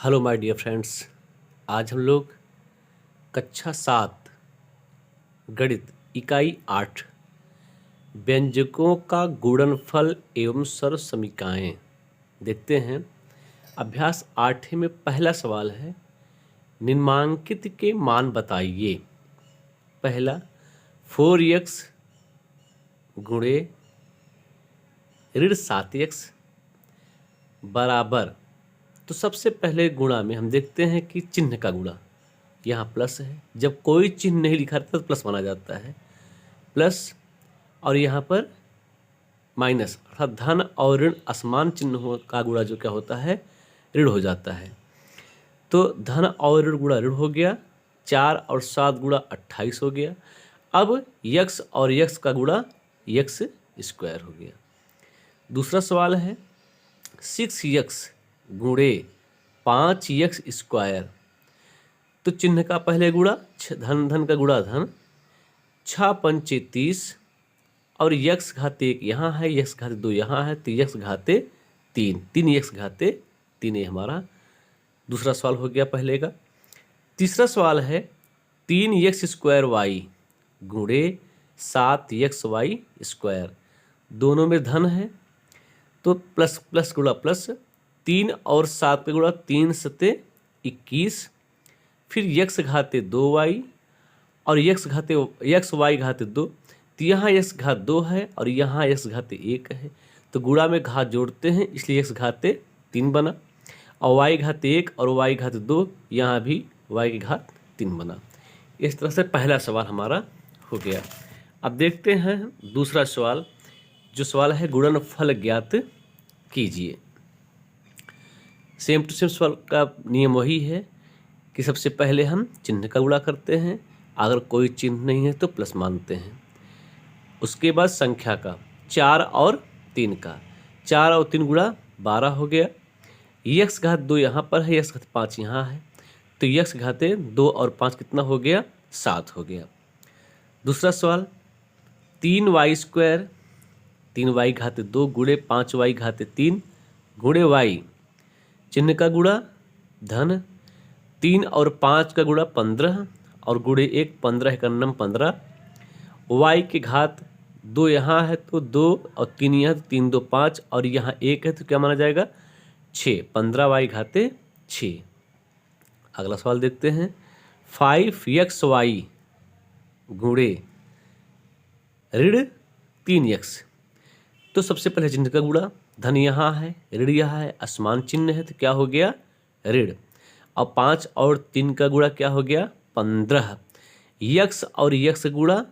Hello my dear friends. आज हम लोग कक्षा 7 गणित इकाई 8 व्यंजकों का गुणनफल एवं सर्वसमीकाएँ देखते हैं। अभ्यास 8 में पहला सवाल है, निम्नांकित के मान बताइए। पहला 4x गुणे ऋण 7x बराबर। तो सबसे पहले गुणा में हम देखते हैं कि चिन्ह का गुणा, यहाँ प्लस है। जब कोई चिन्ह नहीं लिखा रहता तो प्लस माना जाता है, प्लस, और यहाँ पर माइनस, अर्थात धन और ऋण असमान चिन्हों का गुणा जो क्या होता है, ऋण हो जाता है। तो धन और ऋण गुणा ऋण हो गया, 4 और 7 गुणा 28 हो गया। अब यक्स और यक्स का गुणा यक्स स्क्वायर हो गया। दूसरा सवाल है 6x गुणे 5x स्क्वायर। तो चिन्ह का पहले गुणा धन, धन का गुणा धन, 6 पंचे 30, और यक्स घाते 1 यहाँ है, यक्स घाते 2 यहाँ है, तो यक्स घाते 3, 3 यक्स घाते 3। ये हमारा दूसरा सवाल हो गया पहले का। तीसरा सवाल है 3x स्क्वायर वाई गुणे 7xy स्क्वायर। दोनों में धन है तो प्लस प्लस गुणा प्लस, 3 और 7 का गुणा 3 सते 21, फिर यक्स घाते 2y और यक्स वाई घाते 2। तो यहाँ यक्स घात 2 है और यहाँ यक्स घाते 1 है, तो गुणा में घात जोड़ते हैं, इसलिए यक्स घाते 3 बना, और वाई घाते 1 और वाई घाते 2, यहाँ भी वाई की घात 3 बना। इस तरह से पहला सवाल हमारा हो गया। अब देखते हैं दूसरा सवाल, जो सवाल है गुणनफल ज्ञात कीजिए। सेम टू सेम सवाल का नियम वही है कि सबसे पहले हम चिन्ह का गुणा करते हैं, अगर कोई चिन्ह नहीं है तो प्लस मानते हैं। उसके बाद संख्या का 4 और 3 का, 4 और 3 गुणा 12 हो गया। यक्स घात 2 यहाँ पर है, यक्स घात 5 यहाँ है, तो यक्स घाते 2 और 5 कितना हो गया, 7 हो गया। दूसरा सवाल 3y स्क्वायर, 3y घाते 2 गुणे 5y घाते 3 गुणे y, चिन्ह का गुणा धन, 3 और 5 का गुणा 15 और गुणे 1, 15 का नम 15, y की घात 2 यहाँ है तो 2 और 3 यहाँ, 3 2 5 और यहाँ 1 है तो क्या माना जाएगा, 6, 15y घाते 6। अगला सवाल देखते हैं 5xy गुणे ऋण 3x। तो सबसे पहले चिन्ह का गुणा, धन यहाँ है, ऋण यहाँ है, असमान चिन्ह है तो क्या हो गया, ऋण। और 5 और 3 का गुणा क्या हो गया, 15। यक्स और यक्स गुणा,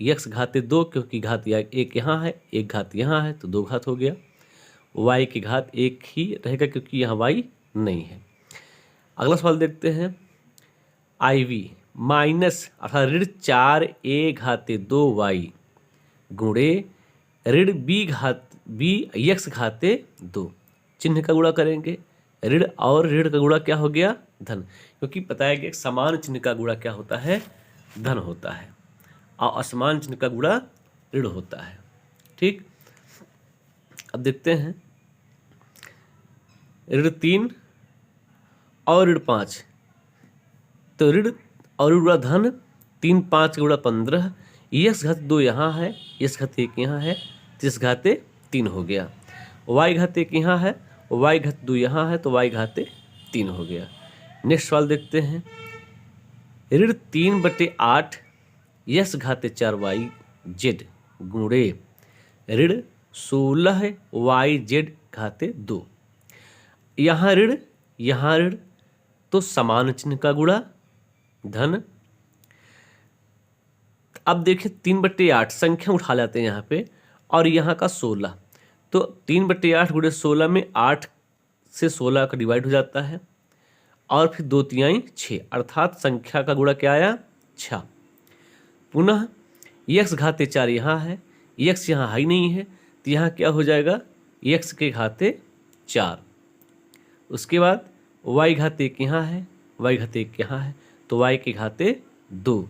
यक्स घाते 2 क्योंकि घात 1 यहाँ है, 1 घात यहाँ है तो 2 घात हो गया। वाई की घात 1 ही रहेगा क्योंकि यहाँ वाई नहीं है। अगला सवाल देखते हैं IV माइनस, अर्थात ऋण 4a घाते 2y गुणे ऋण b यक्स घाते 2। चिन्ह का गुणा करेंगे, ऋण और ऋण का गुणा क्या हो गया, धन, क्योंकि बताया गया समान चिन्ह का गुणा क्या होता है, धन होता है, और असमान चिन्ह का गुणा ऋण होता है। ठीक, अब देखते हैं ऋण 3 और ऋण 5, तो ऋण और ऋण गुणा धन, 3 5 गुणा 15, यक्स घाते 2 यहाँ है, यक्स घाते 1 यहाँ है, यक्स घाते 3 हो गया। वाई घाते 1 यहाँ है, वाई घाते 2 यहाँ है तो वाई घाते 3 हो गया। नेक्स्ट सवाल देखते हैं ऋण 3/8 यक्स घाते 4y जेड गुणे ऋण 16y घाते 2। यहाँ ऋण तो समान चिन्ह का गुणा धन। अब देखिए 3/8 संख्या उठा लेते हैं यहाँ पे, और यहाँ का 16, तो 3/8 गुणे 16 में 8 से 16 का डिवाइड हो जाता है, और फिर 2 तिहाई 6, अर्थात संख्या का गुणा क्या आया, 6। पुनः यक्स घाते 4 यहाँ है, यक्स यहाँ ही नहीं है तो यहाँ क्या हो जाएगा, यक्स के घाते 4। उसके बाद वाई घाते 1 यहाँ है, वाई घाते 1 यहाँ है तो वाई के घाते 2,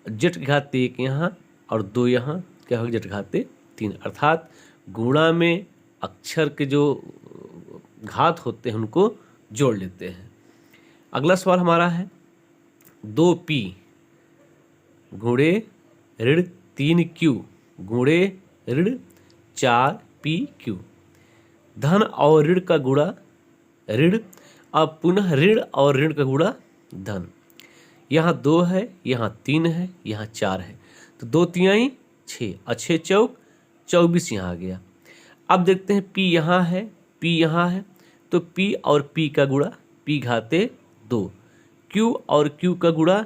जेड घाते 1 यहाँ और 2 यहाँ, क्या होगा, जेड घाते 3। अर्थात गुणा में अक्षर के जो घात होते हैं उनको जोड़ लेते हैं। अगला सवाल हमारा है 2p गुणे ऋण 3q गुणे ऋण 4pq। धन और ऋण का गुणा ऋण, अब पुनः ऋण और ऋण का गुणा धन। यहाँ 2 है, यहाँ 3 है, यहाँ 4 है, तो 2 तिहाई 6 और 6 चौक 24 यहाँ आ गया। अब देखते हैं p यहाँ है, p यहाँ है, तो p और p का गुणा p घाते 2, q और q का गुणा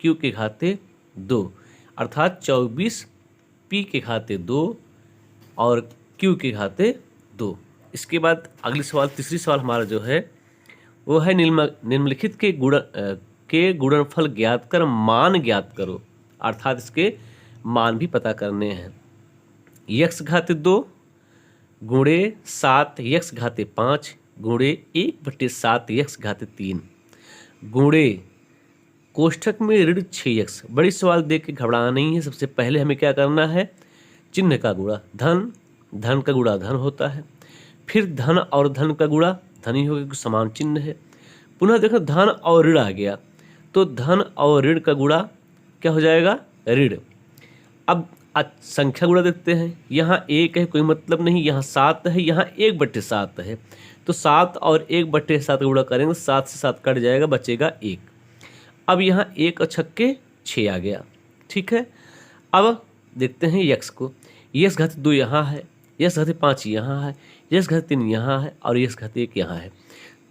q के घाते 2, अर्थात 24 p के घाते 2 और q के घाते 2। इसके बाद अगली सवाल, तीसरी सवाल हमारा जो है वो है निम्नलिखित के गुणनफल ज्ञात कर मान ज्ञात करो, अर्थात इसके मान भी पता करने हैं। x घाते 2 गुणे 7 x घाते 5 गुणे 1/7 x घाते 3 गुणे कोष्ठक में ऋण 6x। बड़ी सवाल देख के घबराना नहीं है। सबसे पहले हमें क्या करना है, चिन्ह का गुणा धन, धन का गुणा धन होता है, फिर धन और धन का गुणा धन ही होगा क्योंकि समान चिन्ह है। पुनः देखो धन और ऋण आ गया, तो धन और ऋण का गुणा क्या हो जाएगा, ऋण। अब संख्या गुणा देखते हैं, यहाँ 1 है कोई मतलब नहीं, यहाँ 7 है, यहाँ 1/7 है, तो 7 और 1/7 का गुणा करेंगे, 7 से 7 कट जाएगा, बचेगा 1। अब यहाँ 1 और छक्के 6 आ गया, ठीक है। अब देखते हैं यक्स को, यक्स घात 2 यहाँ है, यक्स घात 5 यहाँ है, यक्स घात 3 यहाँ है और यक्स घात 1 यहाँ है।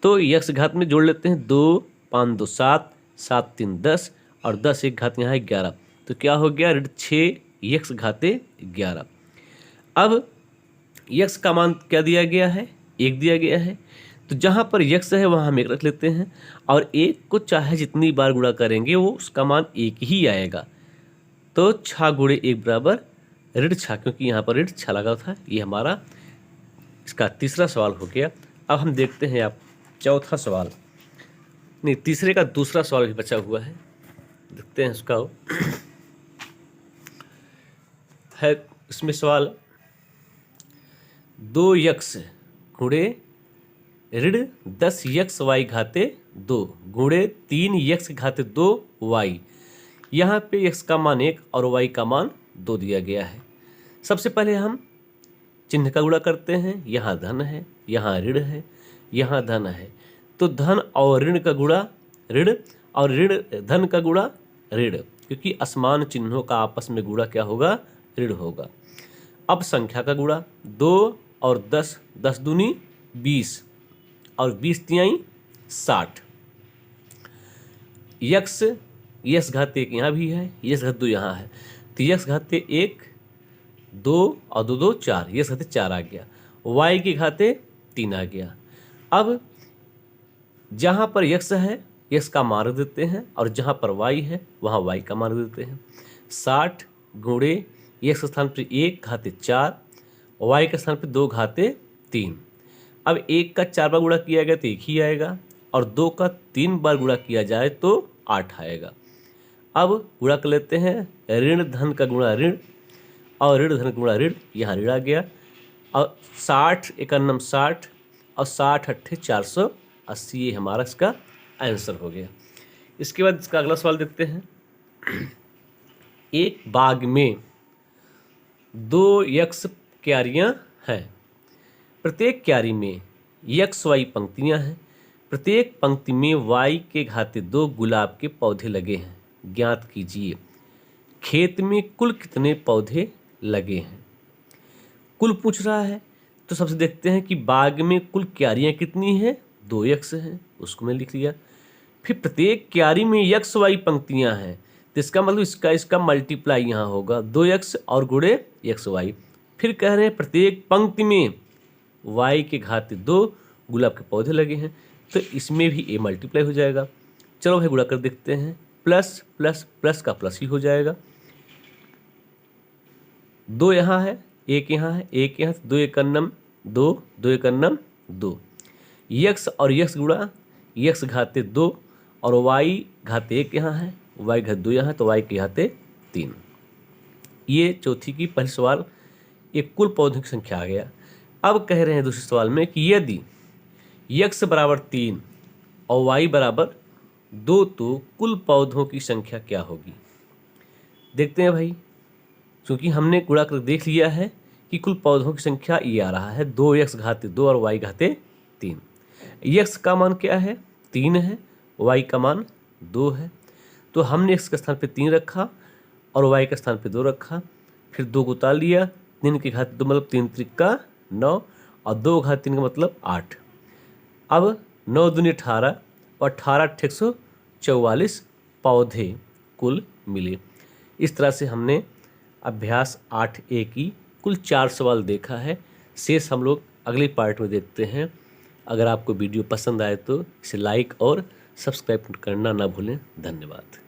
तो यक्स घात में जोड़ लेते हैं, 2 5 2 7, 7 3 10 और 10 एक घात यहाँ है 11, तो क्या हो गया, ऋण 6 यक्स घाते 11। अब यक्स का मान क्या दिया गया है, 1 दिया गया है, तो जहाँ पर यक्स है वहाँ हम 1 रख लेते हैं और 1 को चाहे जितनी बार गुणा करेंगे वो उसका मान 1 ही आएगा। तो 6 गुणे 1 बराबर ऋण 6, क्योंकि यहाँ पर ऋण 6 लगा था। ये हमारा इसका तीसरा सवाल हो गया। अब हम देखते हैं आप चौथा सवाल, नहीं तीसरे का दूसरा सवाल भी बचा हुआ है, देखते हैं उसका है। इसमें सवाल 2x गुणे ऋण 10x y घाते 2 गुणे 3x घाते 2 y। यहाँ पे x का मान 1 और y का मान 2 दिया गया है। सबसे पहले हम चिन्ह का गुणा करते हैं, यहाँ धन है, यहाँ ऋण है, यहाँ धन है, तो धन और ऋण का गुणा ऋण और ऋण धन का गुणा ऋण, क्योंकि असमान चिन्हों का आपस में गुणा क्या होगा, ऋण होगा। अब संख्या का गुणा 2 और 10, 10 दूनी 20 और 20 तिहाई 60। यक्स घाते 1 यहाँ भी है, यक्स घाते 2 यहाँ है, तो यक्स घाते 1 2 और 2 2 4, यक्स घाते 4 आ गया, y के घाते 3 आ गया। अब जहाँ पर यक्स है यक्स का मान रख देते हैं और जहाँ पर y है वहाँ y का मान रख देते हैं। 60 गुणे यक्स के स्थान पर 1 घाते 4, y के स्थान पर 2 घाते 3। अब 1 का 4 बार गुणा किया गया तो 1 ही आएगा और 2 का 3 बार गुणा किया जाए तो 8 आएगा। अब गुणा कर लेते हैं, ऋण धन का गुणा ऋण और ऋण धन का गुणा ऋण, यहाँ ऋण आ गया और 60 एकन्नम 60 और 60 अट्ठे 480, ये हमारा इसका आंसर हो गया। इसके बाद इसका अगला सवाल देखते हैं। एक बाग में 2 यक्स क्यारियाँ हैं, प्रत्येक क्यारी में यक्स वाई पंक्तियाँ हैं, प्रत्येक पंक्ति में वाई के घाते 2 गुलाब के पौधे लगे हैं, ज्ञात कीजिए खेत में कुल कितने पौधे लगे हैं। कुल पूछ रहा है, तो सबसे देखते हैं कि बाग में कुल क्यारियाँ कितनी हैं, 2 यक्स हैं, उसको मैं लिख लिया। फिर प्रत्येक क्यारी में यक्स वाई पंक्तियाँ हैं, तो इसका मतलब इसका मल्टीप्लाई यहाँ होगा, 2 यक्स और गुणे यक्स वाई। फिर कह रहे हैं प्रत्येक पंक्ति में वाई के घाते 2 गुलाब के पौधे लगे हैं, तो इसमें भी ए मल्टीप्लाई हो जाएगा। चलो भाई गुणा कर देखते हैं, प्लस प्लस प्लस का प्लस ही हो जाएगा। 2 यहाँ है, 1 यहाँ है, 1 यहाँ, 2 एकन्नम 2, 2 एकन्नम 2। यक्स और यक्स गुणा यक्स घाते 2 और वाई घाते 1 यहाँ है, वाई घाते 2 यहाँ है, तो वाई के घाते 3। ये चौथी की पहले सवाल, ये कुल पौधों की संख्या आ गया। अब कह रहे हैं दूसरे सवाल में कि यदि यक्स बराबर 3 और वाई बराबर 2 तो कुल पौधों की संख्या क्या होगी। देखते हैं भाई, क्योंकि हमने गुणा कर देख लिया है कि कुल पौधों की संख्या ये आ रहा है 2x घाते 2 और y घाते 3। x का मान क्या है, 3 है, y का मान 2 है। तो हमने x के स्थान पे 3 रखा और y के स्थान पे 2 रखा, फिर 2 को उतार लिया, 3 के घात 2 मतलब 3 त्रिका 9 और 2 घात 3 का मतलब 8। अब 9 दूनी 18 और 18 144 पौधे कुल मिले। इस तरह से हमने अभ्यास 8A की कुल 4 सवाल देखा है। शेष हम लोग अगले पार्ट में देखते हैं। अगर आपको वीडियो पसंद आए तो इसे लाइक और सब्सक्राइब करना ना भूलें। धन्यवाद।